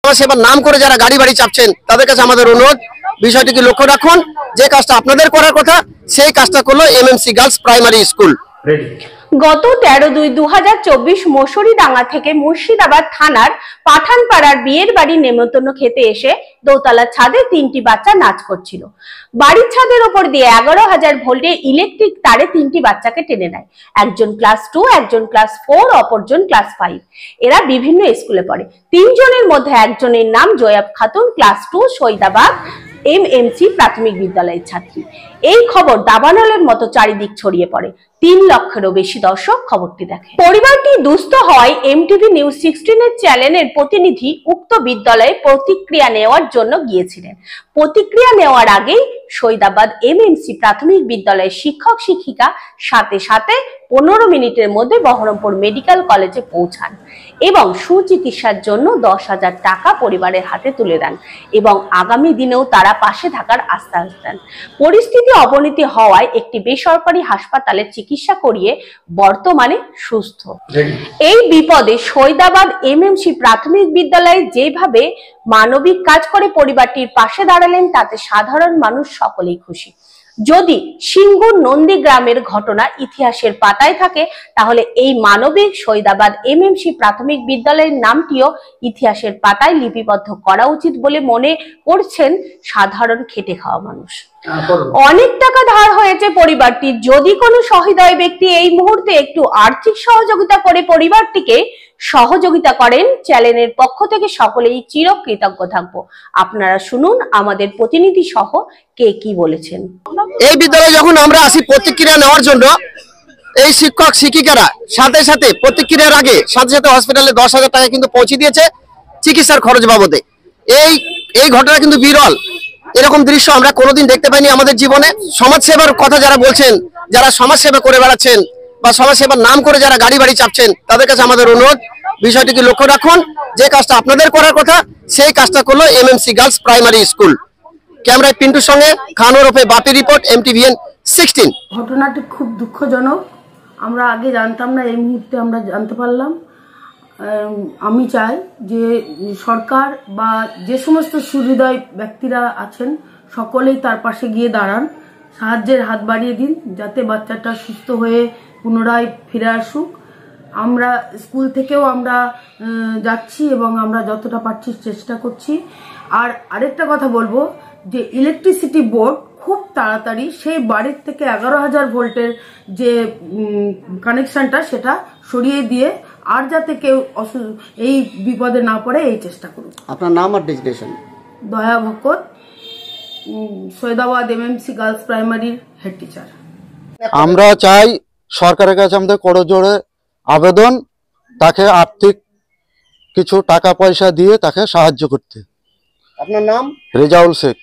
সমাজসেবার নাম করে যারা গাড়ি বাড়ি চাপছেন তাদের কাছে আমাদের অনুরোধ, বিষয়টিকে লক্ষ্য রাখুন। যে কাজটা আপনাদের করার কথা সেই কাজটা করলো এমএমসি গার্লস প্রাইমারি স্কুল। গত 13/2/2024 মশুরিডাঙ্গা থেকে মুর্শিদাবাদ থানার পাঠানপাড়ার বিয়ের বাড়ির নেমন্তন্ন খেতে এসে দোতলার ছাদে 3টি বাচ্চা নাচ করছিল। বাড়ির ছাদের ওপর দিয়ে 11,000 ভোল্টের ইলেকট্রিক তারে 3টি বাচ্চাকে টেনে নেয়। একজন ক্লাস 2, একজন ক্লাস 4, অপরজন ক্লাস 5। এরা বিভিন্ন স্কুলে পড়ে। 3 জনের মধ্যে একজনের নাম জয়াব খাতুন, ক্লাস 2, সৈদাবাদ এমএমসি প্রাথমিক বিদ্যালয়ের ছাত্রী। এই খবর দাবানলের মতো চারিদিক ছড়িয়ে পড়ে। 3 লক্ষেরও বেশি দর্শক খবরটি দেখে। পরিবারটি দুস্থ হয় এমটিভি নিউজ 16 চ্যানেলের প্রতিনিধি উক্ত বিদ্যালয়ে প্রতিক্রিয়া নেওয়ার জন্য গিয়েছিলেন। প্রতিক্রিয়া নেওয়ার আগেই সৈদাবাদ এমএমসি প্রাথমিক বিদ্যালয়ের শিক্ষক শিক্ষিকা সাথে সাথে 15 মিনিটের মধ্যে বহরমপুর মেডিকেল কলেজে পৌঁছান এবং সুচিকিৎসার জন্য 10,000 টাকা পরিবারের হাতে তুলে দেন এবং আগামী দিনেও তারা পাশে থাকার আশ্বাস দেন। পরিস্থিতি অবনতি হওয়ায় একটি বেসরকারি হাসপাতালে চিকিৎসা করিয়ে বর্তমানে সুস্থ। এই বিপদে সৈদাবাদ এমএমসি প্রাথমিক বিদ্যালয়ে যেভাবে মানবিক কাজ করে পরিবারটির পাশে দাঁড়ালেন তাতে সাধারণ মানুষ সকলেই খুশি। যদি সিঙ্গুর নন্দীগ্রামের ঘটনা ইতিহাসের পাতায় থাকে তাহলে এই মানবিক সৈদাবাদ এমএমসি প্রাথমিক বিদ্যালয়ের নামটিও ইতিহাসের পাতায় লিপিবদ্ধ করা উচিত বলে মনে করছেন সাধারণ খেটে খাওয়া মানুষ। অনেক টাকা ধার হয়েছে পরিবারটির। যদি কোনো সহৃদয় ব্যক্তি এই মুহূর্তে একটু আর্থিক সহযোগিতা করে পরিবারটিকে সহযোগিতা করেন, চ্যানেলের পক্ষ থেকে সকলেই চিরকৃতজ্ঞ থাকবো। আপনারা শুনুন আমাদের প্রতিনিধি সহ কে কি বলেছেন। এই বিদ্যালয়ে যখন আমরা আসি প্রতিক্রিয়া নেওয়ার জন্য, এই শিক্ষক শিক্ষিকারা সাথে সাথে প্রতিক্রিয়ার আগে সাথে সাথে হসপিটালে 10,000 টাকা কিন্তু পৌঁছে দিয়েছে চিকিৎসার খরচ বাবদে। এই ঘটনা কিন্তু বিরল। এরকম দৃশ্য আমরা কোনোদিন দেখতে পাইনি আমাদের জীবনে। সমাজসেবার কথা যারা বলছেন, যারা সমাজসেবা করে বেড়াচ্ছেন বা সমাজসেবার নাম করে যারা গাড়ি বাড়ি চাপছেন তাদের কাছে আমাদের অনুরোধ, বিষয়টিকে লক্ষ্য রাখুন। যে কাজটা আপনাদের করার কথা সেই কাজটা করলো এমএমসি গার্লস প্রাইমারি স্কুল। ক্যামেরায় পিন্টুর সঙ্গে খান ওরফে বাপি রিপোর্ট, MTVN 16। ঘটনাটি খুব দুঃখজনক। আমরা আগে জানতাম না, এই মুহূর্তে আমরা জানতে পারলাম। আমি চাই যে সরকার বা যে সমস্ত সুহৃদয় ব্যক্তিরা আছেন সকলেই তার পাশে গিয়ে দাঁড়ান, সাহায্যের হাত বাড়িয়ে দিন যাতে বাচ্চাটা সুস্থ হয়ে পুনরায় ফিরে আসুক। আমরা স্কুল থেকেও আমরা যাচ্ছি এবং আমরা যতটা পারছি চেষ্টা করছি। আর আরেকটা কথা বলবো যে ইলেকট্রিসিটি বোর্ড খুব তাড়াতাড়ি সেই বাড়ির থেকে 11,000 ভোল্টের যে কানেকশনটা সেটা সরিয়ে দিয়ে আর যাতে কেউ এই বিপদে না পড়ে এই চেষ্টা করুন। আপনার নাম আর designation? Daya Bhakat, Saidabad MMC girls প্রাইমারির হেড টিচার। আমরা চাই সরকারের কাছে আমাদের করজোড়ে আবেদন, তাকে আর্থিক কিছু টাকা পয়সা দিয়ে তাকে সাহায্য করতে। আপনার নাম? রেজাউল শেখ।